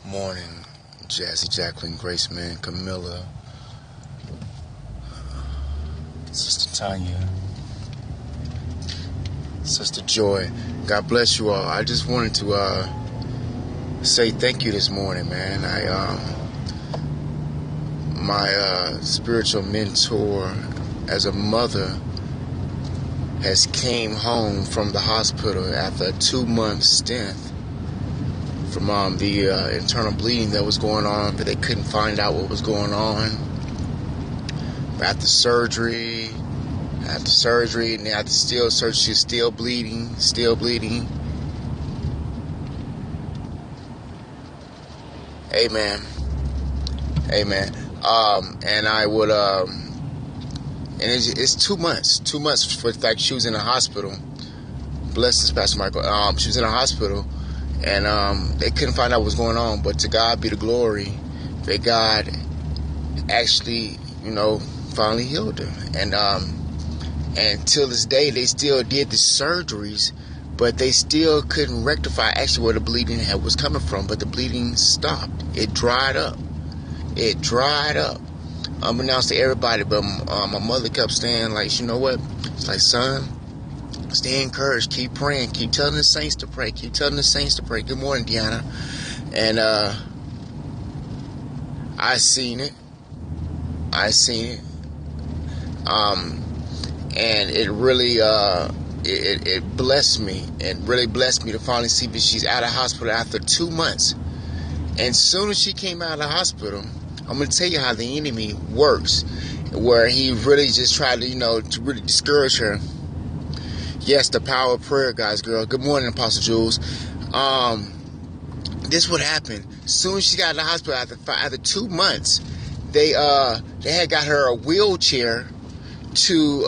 Morning, Jazzy, Jacqueline, Grace, man, Camilla, Sister Tanya, Sister Joy. God bless you all. I just wanted to say thank you this morning, man. My spiritual mentor as a mother has came home from the hospital after a 2-month stint from the internal bleeding that was going on, but they couldn't find out what was going on. After surgery, and after surgery, she's still bleeding. Amen. And I would, and it's 2 months. 2 months for the fact she was in a hospital. Bless this, Pastor Michael. She was in a hospital. And they couldn't find out what was going on, but to God be the glory that God actually, finally healed her. And till this day, they still did the surgeries, but they still couldn't rectify actually where the bleeding was coming from. But the bleeding stopped. It dried up. Unbeknownst to everybody, but my mother kept saying, like, you know what? It's like, son, stay encouraged. Keep praying. Keep telling the saints to pray. Good morning, Deanna. And I seen it. And it really it blessed me. It really blessed me to finally see that she's out of hospital after 2 months. And soon as she came out of the hospital, I'm going to tell you how the enemy works, where he really just tried to really discourage her. Yes, the power of prayer, guys, girl. Good morning, Apostle Jules. This would happen. As soon as she got in the hospital after 2 months, they had got her a wheelchair to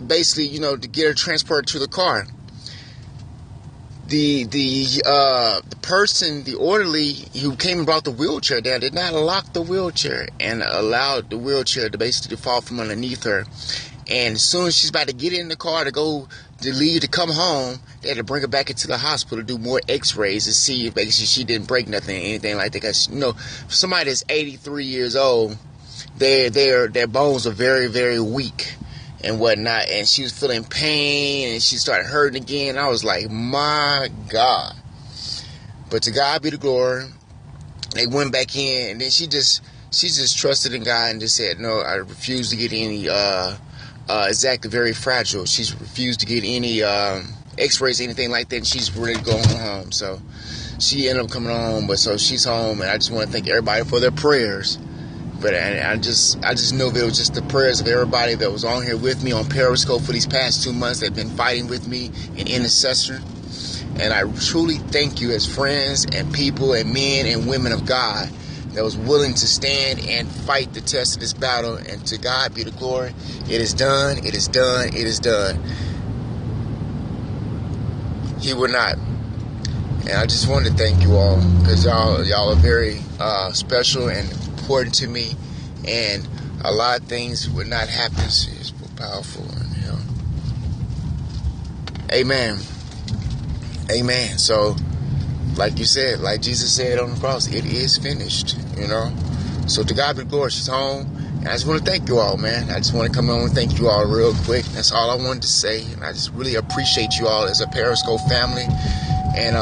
basically, to get her transported to the car. The person, the orderly who came and brought the wheelchair down, did not lock the wheelchair and allowed the wheelchair to basically fall from underneath her. And as soon as she's about to get in the car to leave to come home, they had to bring her back into the hospital to do more x-rays to see if basically she didn't break nothing, anything like that. Because, for somebody that's 83 years old, their bones are very, very weak and whatnot. And she was feeling pain and she started hurting again. I was like, my God. But to God be the glory. They went back in, and then she just trusted in God and just said, no, I refuse to get any exactly very fragile. She's refused to get any x-rays, anything like that, and she's ready to go home. So she ended up coming home, but so she's home, and I just want to thank everybody for their prayers. But I just know that it was just the prayers of everybody that was on here with me on Periscope for these past 2 months. They've been fighting with me in intercession. And I truly thank you as friends and people and men and women of God that was willing to stand and fight the test of this battle. And to God be the glory. It is done. It is done. It is done. He will not. And I just wanted to thank you all, because y'all are very special and important to me. And a lot of things would not happen. It's powerful. Amen. Amen. So, like you said, like Jesus said on the cross, it is finished, So to God be the glory, she's home. And I just want to thank you all, man. I just want to come on and thank you all real quick. That's all I wanted to say. And I just really appreciate you all as a Periscope family. And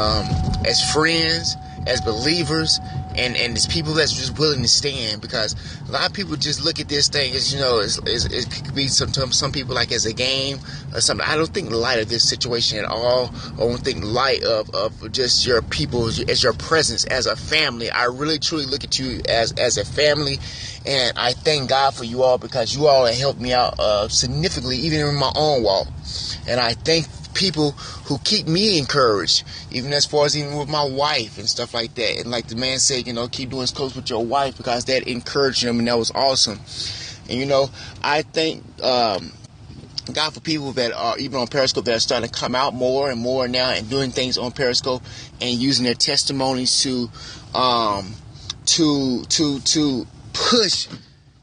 as friends, as believers, and as people that's just willing to stand, because a lot of people just look at this thing as, it could be some people like as a game or something. I don't think light of this situation at all. I don't think light of just your people as your presence as a family. I really truly look at you as a family, and I thank God for you all, because you all have helped me out significantly, even in my own walk. And I thank people who keep me encouraged, even as far as even with my wife and stuff like that. And like the man said, keep doing close with your wife, because that encouraged him, and that was awesome. And I thank God for people that are even on Periscope that are starting to come out more and more now and doing things on Periscope and using their testimonies to push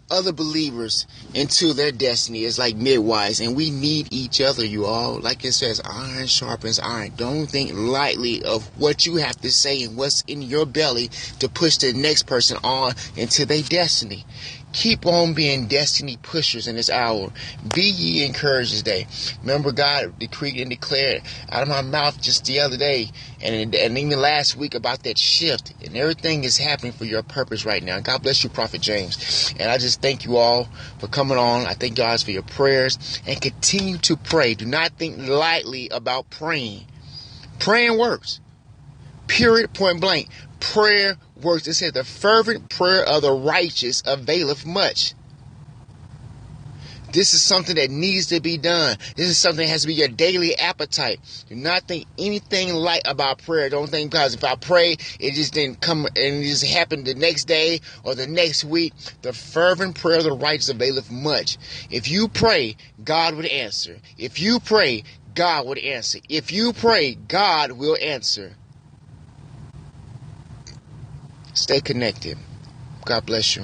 other believers into their destiny as like midwives, and we need each other, you all. Like it says, iron sharpens iron. Don't think lightly of what you have to say and what's in your belly to push the next person on into their destiny. Keep on being destiny pushers in this hour. Be ye encouraged this day. Remember, God decreed and declared out of my mouth just the other day and even last week about that shift. And everything is happening for your purpose right now. God bless you, Prophet James. And I just thank you all for coming on. I thank you guys for your prayers. And continue to pray. Do not think lightly about praying. Praying works. Period, point blank. Prayer works. It says the fervent prayer of the righteous availeth much. This is something that needs to be done. This is something that has to be your daily appetite. Do not think anything light about prayer. Don't think because if I pray, it just didn't come and it just happened the next day or the next week. The fervent prayer of the righteous availeth much. If you pray, God would answer. If you pray, God would answer. If you pray, God will answer. Stay connected. God bless you.